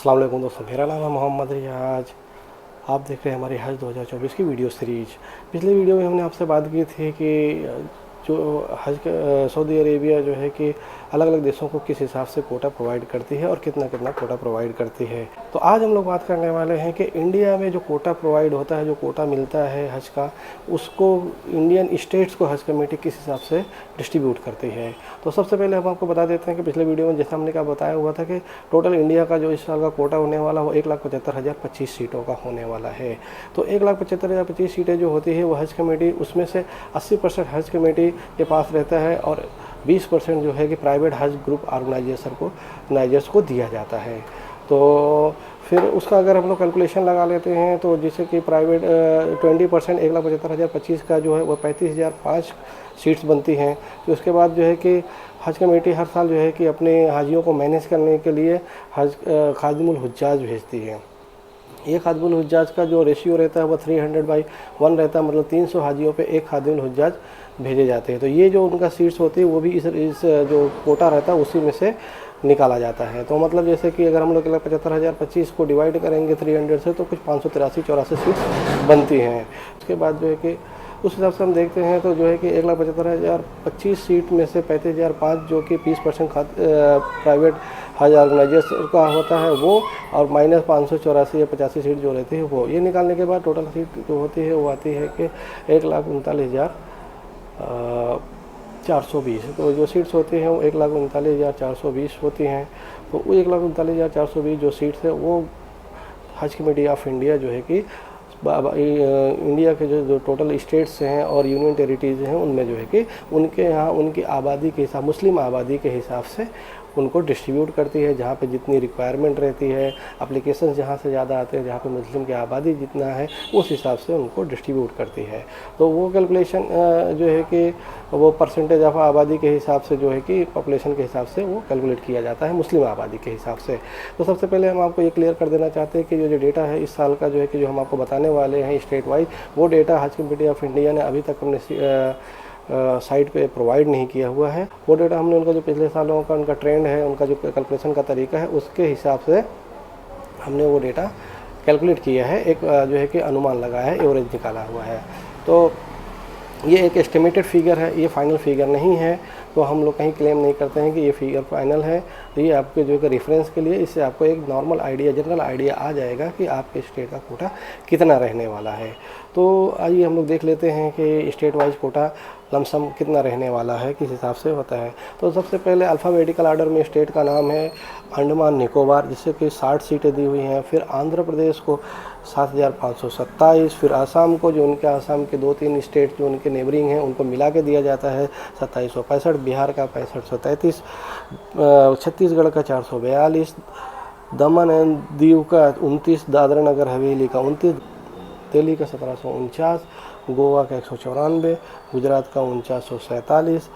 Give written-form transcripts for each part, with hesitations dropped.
अस्सलाम वालेकुम दोस्तों, मेरा नाम है मोहम्मद रियाज। आप देख रहे हैं हमारी हज 2024 की वीडियो सीरीज। पिछले वीडियो में हमने आपसे बात की थी कि जो हज सऊदी अरेबिया जो है कि अलग अलग देशों को किस हिसाब से कोटा प्रोवाइड करती है और कितना कितना कोटा प्रोवाइड करती है। तो आज हम लोग बात करने वाले हैं कि इंडिया में जो कोटा प्रोवाइड होता है, जो कोटा मिलता है हज का, उसको इंडियन स्टेट्स को हज कमेटी किस हिसाब से डिस्ट्रीब्यूट करती है। तो सबसे पहले हम आपको बता देते हैं कि पिछले वीडियो में जैसा हमने क्या बताया हुआ था कि टोटल इंडिया का जो इस साल का कोटा होने वाला वो 1,75,025 सीटों का होने वाला है। तो 1,75,025 सीटें जो होती है वो हज कमेटी, उसमें से 80% हज कमेटी के पास रहता है और 20% जो है कि प्राइवेट हज ग्रुप ऑर्गेनाइजर्स को दिया जाता है। तो फिर उसका अगर हम लोग कैलकुलेशन लगा लेते हैं तो जैसे कि प्राइवेट 20% 1,75,025 का जो है वो 35,005 सीट्स बनती हैं। तो उसके बाद जो है कि हज कमेटी हर साल जो है कि अपने हाजियों को मैनेज करने के लिए हज खादिमुल हुज्जाज भेजती है। ये खादिमुल हुज्जाज का जो रेशियो रहता है वो 300/1 रहता है, मतलब 300 हाजियों पे एक खादिमुल हुज्जाज भेजे जाते हैं। तो ये जो उनका सीट्स होती है वो भी इस जो कोटा रहता है उसी में से निकाला जाता है। तो मतलब जैसे कि अगर हम लोग 1,75,025 को डिवाइड करेंगे 300 से तो कुछ 583-84 सीट्स बनती हैं। उसके बाद जो है कि उस हिसाब से हम देखते हैं तो जो है कि 1,75,025 सीट में से 35,005 जो कि 20% प्राइवेट हज ऑर्गेनाइजर्स का होता है वो, और माइनस 584 या 85 सीट जो रहती है वो, ये निकालने के बाद टोटल सीट जो होती है वो आती है कि 1,39,420। तो जो सीट्स होती हैं वो 1,39,420 होती हैं। तो वो 1,39,420 जो सीट्स है वो हज कमेटी ऑफ इंडिया जो है कि इंडिया के जो टोटल स्टेट्स हैं और यूनियन टेरिटरीज हैं उनमें जो है कि उनके यहाँ उनकी आबादी के हिसाब, मुस्लिम आबादी के हिसाब से उनको डिस्ट्रीब्यूट करती है। जहाँ पे जितनी रिक्वायरमेंट रहती है, एप्लीकेशंस जहाँ से ज़्यादा आते हैं, जहाँ पे मुस्लिम की आबादी जितना है उस हिसाब से उनको डिस्ट्रीब्यूट करती है। तो वो कैलकुलेशन जो है कि वो परसेंटेज ऑफ आबादी के हिसाब से जो है कि पॉपुलेशन के हिसाब से वो कैलकुलेट किया जाता है, मुस्लिम आबादी के हिसाब से। तो सबसे पहले हम आपको ये क्लियर कर देना चाहते हैं कि जो डेटा है इस साल का जो है कि जो हम आपको बताने वाले हैं स्टेट वाइज, वो डेटा हज कमेटी ऑफ इंडिया ने अभी तक अपने साइट पे प्रोवाइड नहीं किया हुआ है। वो डेटा हमने उनका जो पिछले सालों का उनका ट्रेंड है, उनका जो कैलकुलेशन का तरीका है, उसके हिसाब से हमने वो डेटा कैलकुलेट किया है, एक जो है कि अनुमान लगाया है, एवरेज निकाला हुआ है। तो ये एक एस्टिमेटेड फिगर है, ये फाइनल फिगर नहीं है। तो हम लोग कहीं क्लेम नहीं करते हैं कि ये फिगर फाइनल है। तो ये आपके जो है रेफरेंस के लिए, इससे आपको एक नॉर्मल आइडिया, जनरल आइडिया आ जाएगा कि आपके स्टेट का कोटा कितना रहने वाला है। तो आइए हम लोग देख लेते हैं कि स्टेट वाइज कोटा लमसम कितना रहने वाला है, किस हिसाब से होता है। तो सबसे पहले अल्फ़ाबेटिकल आर्डर में स्टेट का नाम है अंडमान निकोबार, जिससे कि 60 सीटें दी हुई हैं। फिर आंध्र प्रदेश को 7,527। फिर आसाम को, जो उनके आसाम के 2-3 स्टेट जो उनके नेबरिंग हैं उनको मिला के दिया जाता है 2,765। बिहार का 6533। छत्तीसगढ़ का 442। दमन एंड दीव का 29। दादरा नगर हवेली का 29। दिल्ली का 1749। गोवा का 194। गुजरात का 4947।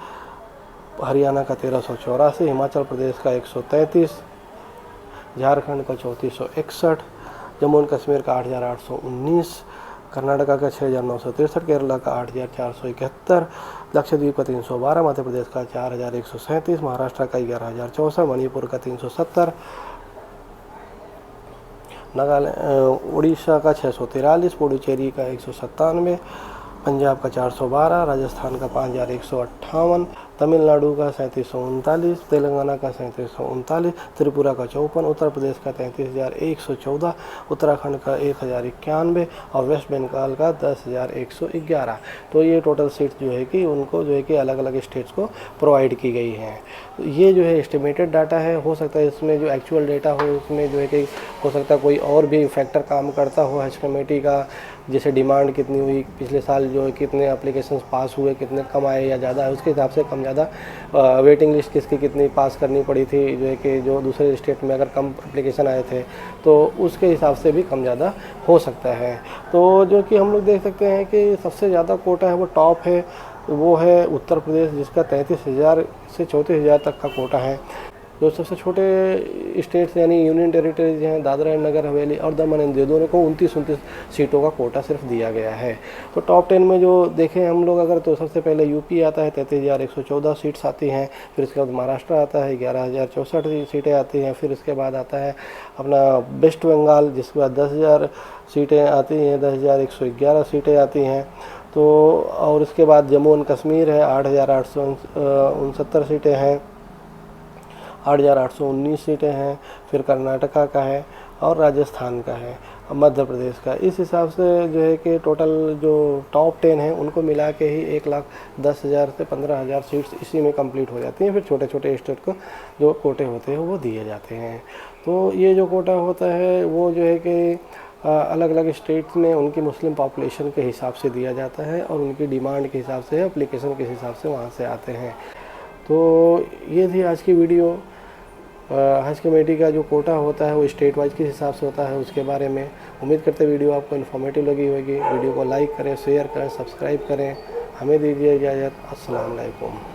हरियाणा का 1384। हिमाचल प्रदेश का 133। झारखंड का 3461। जम्मू एंड कश्मीर का 8,819। कर्नाटका का 6,963। केरला का 8,471। लक्षद्वीप का 312। मध्य प्रदेश का 4,137। महाराष्ट्र का 11,064। मणिपुर का 370। नागालैंड उड़ीसा का 643। पुडुचेरी का 197। पंजाब का 412। राजस्थान का 5,158। तमिलनाडु का 3739। तेलंगाना का 3739। त्रिपुरा का 54। उत्तर प्रदेश का 33,114। उत्तराखंड का 1,091 और वेस्ट बंगाल का 10,111। तो ये टोटल सीट जो है कि उनको जो है कि अलग अलग स्टेट्स को प्रोवाइड की गई हैं। ये जो है एस्टिमेटेड डाटा है, हो सकता है इसमें जो एक्चुअल डेटा हो उसमें जो है कि हो सकता है कोई और भी फैक्टर काम करता हो हज कमेटी का, जैसे डिमांड कितनी हुई, पिछले साल जो है कितने एप्लीकेशंस पास हुए, कितने कम आए या ज़्यादा है, उसके हिसाब से कम ज़्यादा वेटिंग लिस्ट किसकी कितनी पास करनी पड़ी थी, जो है कि जो दूसरे स्टेट में अगर कम एप्लीकेशन आए थे तो उसके हिसाब से भी कम ज़्यादा हो सकता है। तो जो कि हम लोग देख सकते हैं कि सबसे ज़्यादा कोटा है वो टॉप है, वो है उत्तर प्रदेश, जिसका 33,000 से 34,000 तक का कोटा है। जो सबसे छोटे स्टेट्स यानी यूनियन टेरिटरीज हैं, दादरा एंड नगर हवेली और दमन एंड दीव, दोनों को 29 सीटों का कोटा सिर्फ दिया गया है। तो टॉप 10 में जो देखें हम लोग अगर, तो सबसे पहले यूपी आता है, 33,114 सीट्स आती हैं। फिर इसके बाद महाराष्ट्र आता है, 11,064 सीटें आती हैं। फिर इसके बाद आता है अपना वेस्ट बंगाल, जिसके बाद 10,000 सीटें आती हैं, 10,111 सीटें आती हैं। तो और इसके बाद जम्मू एंड कश्मीर है, 8,869 सीटें हैं, 8,819 सीटें हैं। फिर कर्नाटका का है और राजस्थान का है, मध्य प्रदेश का। इस हिसाब से जो है कि टोटल जो टॉप 10 हैं उनको मिला के ही 1,10,000 से 15,000 सीट्स इसी में कंप्लीट हो जाती हैं। फिर छोटे छोटे स्टेट को जो कोटे होते हैं वो दिए जाते हैं। तो ये जो कोटा होता है वो जो है कि अलग अलग स्टेट्स में उनकी मुस्लिम पॉपुलेशन के हिसाब से दिया जाता है और उनकी डिमांड के हिसाब से, एप्लीकेशन के हिसाब से वहाँ से आते हैं। तो ये थी आज की वीडियो। हज कमेटी का जो कोटा होता है वो स्टेट वाइज किस हिसाब से होता है उसके बारे में। उम्मीद करते वीडियो आपको इन्फॉर्मेटिव लगी होगी। वीडियो को लाइक करें, शेयर करें, सब्सक्राइब करें। हमें दीजिए इजाज़त। अस्सलाम वालेकुम।